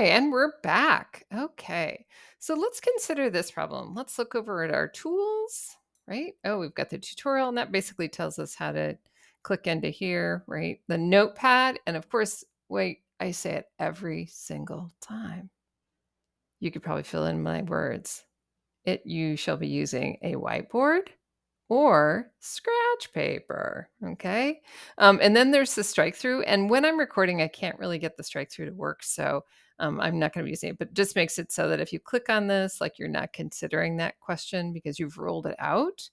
Hi, and we're back. Okay, so let's consider this problem. Let's look over at our tools, right? Oh, we've got the tutorial, and that basically tells us how to click into here, right? The notepad, and of course, wait, I say it every single time. You could probably fill in my words. You shall be using a whiteboard or scratch paper. Okay. And then there's the strike through. And when I'm recording, I can't really get the strike through to work. So I'm not going to be using it, but it just makes it so that if you click on this, like you're not considering that question because you've ruled it out.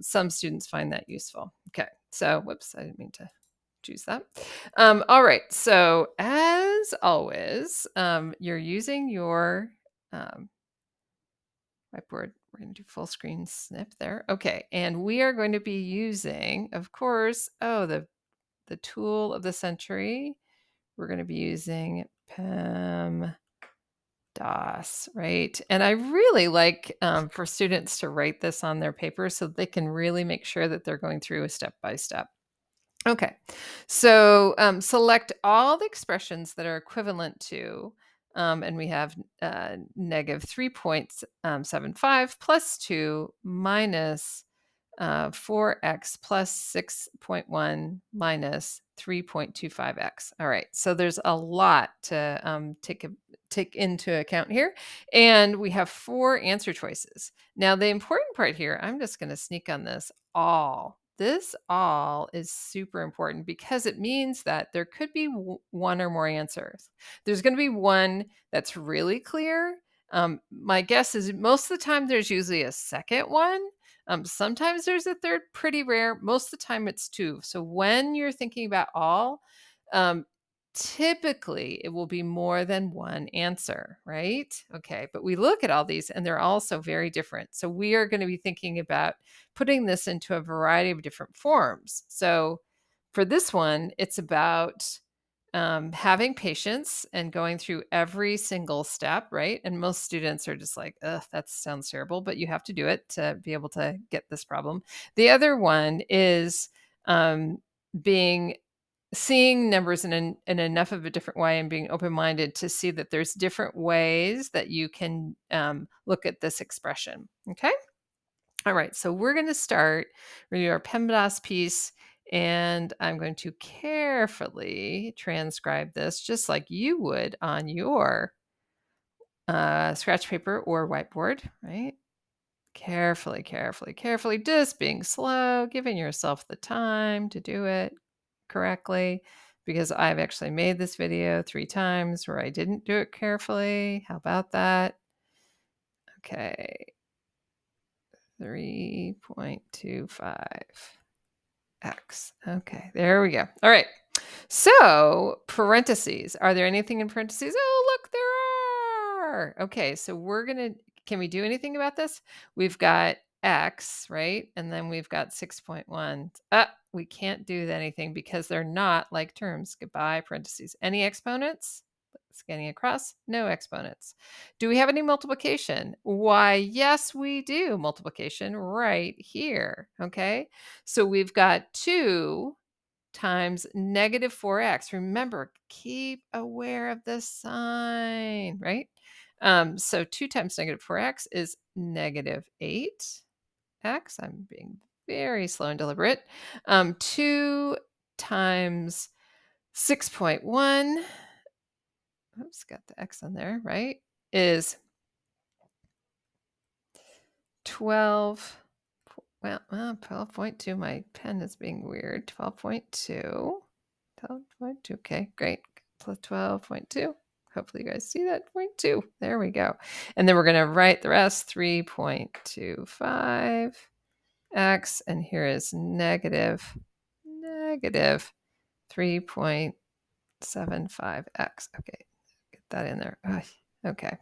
Some students find that useful. Okay. So, whoops, I didn't mean to choose that. All right. So, as always, you're using your um, whiteboard. We're going to do full screen snip there. Okay, and we are going to be using, of course, the tool of the century. We're going to be using PEMDAS, right? And I really like for students to write this on their paper so they can really make sure that they're going through a step by step. Okay, so select all the expressions that are equivalent to, and we have negative 3.75 plus 2 minus 4x plus 6.1 minus 3.25x. All right, so there's a lot to take into account here, and we have 4 answer choices. Now, the important part here, I'm just going to sneak on this all. This all is super important because it means that there could be one or more answers. There's going to be one that's really clear. My guess is most of the time there's usually a second one. Sometimes there's a third, pretty rare. Most of the time it's 2. So when you're thinking about all, um, typically it will be more than one answer, right? Okay, but we look at all these and they're also very different. So we are going to be thinking about putting this into a variety of different forms. So for this one, it's about having patience and going through every single step, right? And most students are just like, ugh, that sounds terrible, but you have to do it to be able to get this problem. The other one is um, being seeing numbers in enough of a different way and being open-minded to see that there's different ways that you can look at this expression. Okay. All right, so we're going to start with our PEMDAS piece, and I'm going to carefully transcribe this just like you would on your scratch paper or whiteboard, right? Carefully, carefully, carefully, just being slow, giving yourself the time to do it correctly, because I've actually made this video 3 times where I didn't do it carefully. How about that? Okay. 3.25x. Okay, there we go. All right. So, parentheses. Are there anything in parentheses? Oh, look, there are. Okay, so can we do anything about this? We've got x, right? And then we've got 6.1. We can't do anything because they're not like terms. Goodbye, parentheses. Any exponents? Scanning across, no exponents. Do we have any multiplication? Why, yes, we do multiplication right here. Okay, so we've got 2 times negative 4x. Remember, keep aware of the sign, right? So 2 times negative 4x is negative 8x. I'm being very slow and deliberate. 2 times 6.1, oops, got the x on there, right, is 12. Well, 12.2. My pen is being weird. 12.2. 12.2. Okay, great. Plus 12.2. Hopefully you guys see that. 0.2. There we go. And then we're going to write the rest, 3.25x. And here is negative 3.75x. Okay, get that in there. Okay.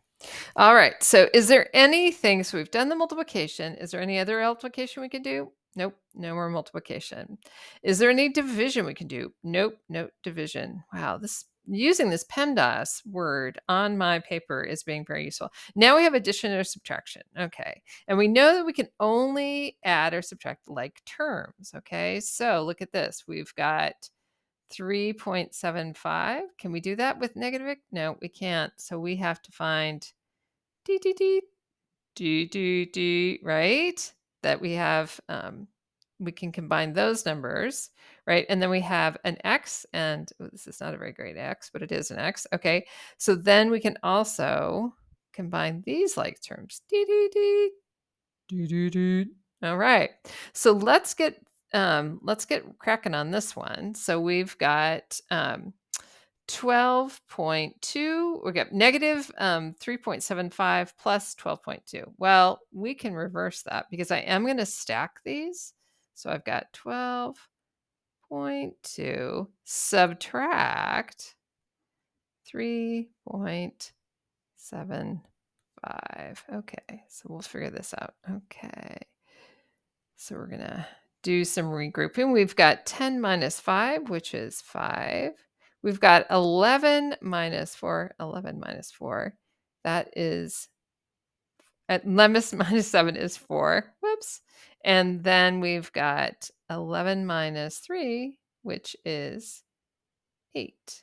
All right. So is there anything, so we've done the multiplication. Is there any other multiplication we can do? Nope. No more multiplication. Is there any division we can do? Nope. No division. Wow. Using this PEMDAS word on my paper is being very useful. Now we have addition or subtraction. Okay. And we know that we can only add or subtract like terms. Okay. So look at this. We've got 3.75. Can we do that with negative? No, we can't. So we have to find d d d d d d, right? That we have we can combine those numbers, right? And then we have an x, and this is not a very great x, but it is an x. Okay. So then we can also combine these like terms. D d d d d d. All right. So let's get cracking on this one. So we've got 12.2, we got negative 3.75 plus 12.2. Well, we can reverse that because I am going to stack these. So I've got 12.2 subtract 3.75. Okay, so we'll figure this out. Okay, so we're going to do some regrouping. We've got 10 minus 5, which is 5. We've got 11 minus 4. 11 minus 4. That is, 11 minus 7 is 4. Whoops. And then we've got 11 minus 3, which is 8.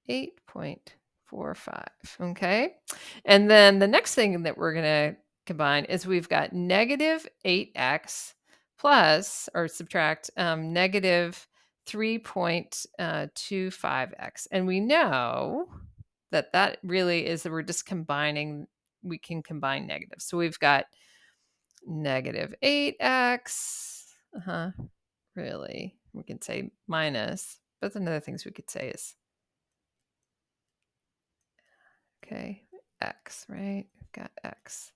8.45. Okay. And then the next thing that we're going to combine is we've got negative 8x plus or subtract negative 3.25x. And we know that that really is that we're just combining, we can combine negatives. So we've got negative 8x. Really, we can say minus, but then other things we could say is okay, x, right? We've got x,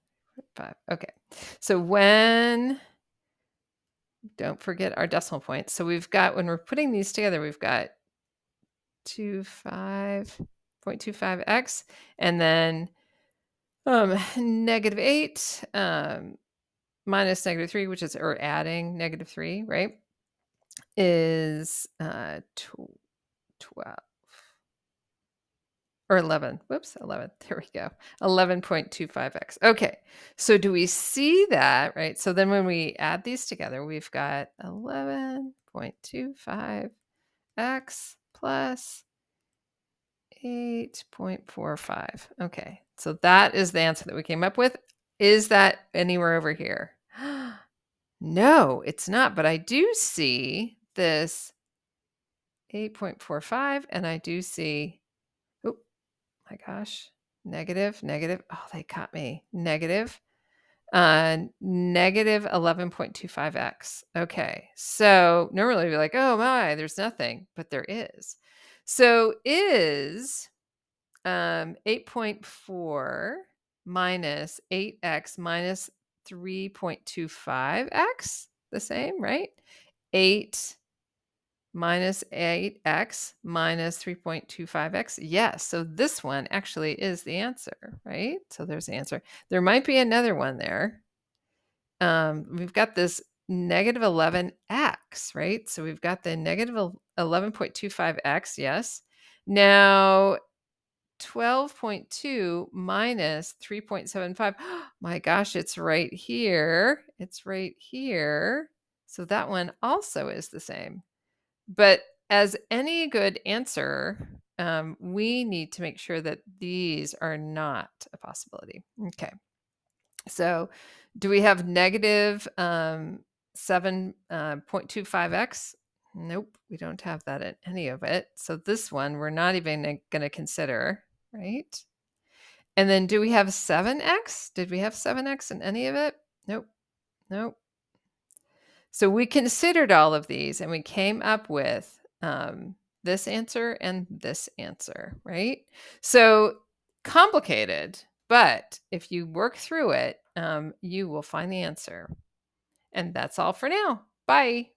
5. Okay, so don't forget our decimal points. So we've got, when we're putting these together, we've got 0.25x, and then negative 8 minus negative 3, which is, or adding negative 3, right, is 12. Or 11. Whoops, 11. There we go. 11.25x. Okay. So do we see that, right? So then when we add these together, we've got 11.25x plus 8.45. Okay. So that is the answer that we came up with. Is that anywhere over here? No, it's not. But I do see this 8.45, and I do see, oh my gosh, negative. Oh, they caught me. Negative 11.25x. Okay. So normally we'd be like, oh my, there's nothing, but there is. So is 8.4 minus 8x minus 3.25x the same, right? 8 minus 8x minus 3.25x. Yes, so this one actually is the answer, right? So there's the answer. There might be another one there. We've got this negative 11x, right? So we've got the negative 11.25x, yes. Now 12.2 minus 3.75. My gosh, it's right here. It's right here. So that one also is the same. But as any good answer, we need to make sure that these are not a possibility. Okay. So do we have negative 7.25x? Nope, we don't have that in any of it. So this one we're not even going to consider, right? And then do we have 7x? Did we have 7x in any of it? Nope. Nope. So we considered all of these and we came up with this answer and this answer, right? So complicated, but if you work through it, you will find the answer. And that's all for now. Bye.